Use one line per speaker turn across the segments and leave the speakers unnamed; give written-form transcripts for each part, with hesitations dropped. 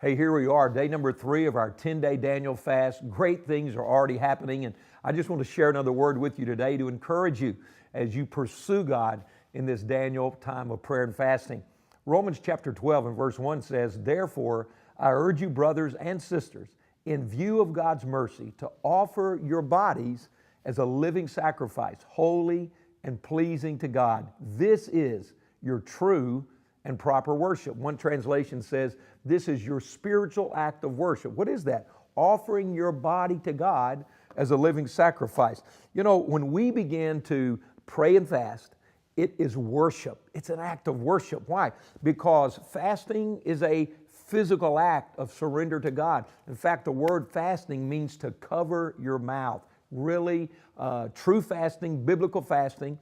Hey, here we are, day number 3 of our 10-day Daniel fast. Great things are already happening, and I just want to share another word with you today to encourage you as you pursue God in this Daniel time of prayer and fasting. Romans chapter 12 and verse 1 says, "Therefore, I urge you, brothers and sisters, in view of God's mercy, to offer your bodies as a living sacrifice, holy and pleasing to God. This is your true and proper worship." One translation says, this is your spiritual act of worship. What is that? Offering your body to God as a living sacrifice. You know, when we begin to pray and fast, it is worship. It's an act of worship. Why? Because fasting is a physical act of surrender to God. In fact, the word fasting means to cover your mouth. Really, true fasting, biblical fasting,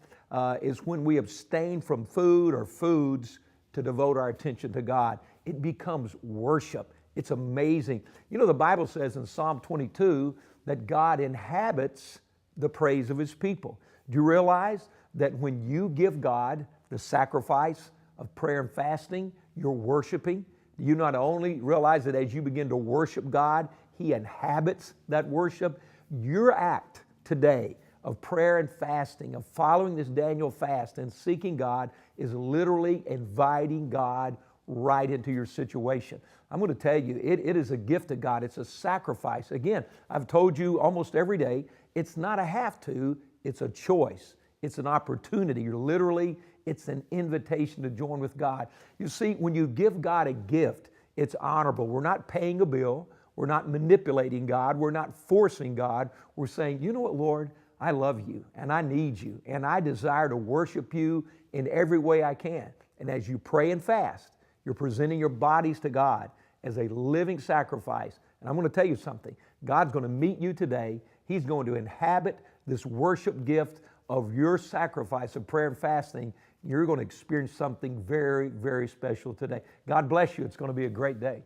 is when we abstain from food or foods to devote our attention to God. It becomes worship. It's amazing. You know, the Bible says in Psalm 22 that God inhabits the praise of His people. Do you realize that when you give God the sacrifice of prayer and fasting, you're worshiping? Do you not only realize that as you begin to worship God, He inhabits that worship? Your act today of prayer and fasting, of following this Daniel fast and seeking God, is literally inviting God right into your situation. I'm going to tell you, it is a gift of God. It's a sacrifice. Again, I've told you almost every day, it's not a have to, it's a choice. It's an opportunity. It's an invitation to join with God. You see, when you give God a gift, it's honorable. We're not paying a bill. We're not manipulating God. We're not forcing God. We're saying, you know what, Lord? I love you and I need you and I desire to worship you in every way I can. And as you pray and fast, you're presenting your bodies to God as a living sacrifice. And I'm going to tell you something. God's going to meet you today. He's going to inhabit this worship gift of your sacrifice of prayer and fasting. You're going to experience something very, very special today. God bless you. It's going to be a great day.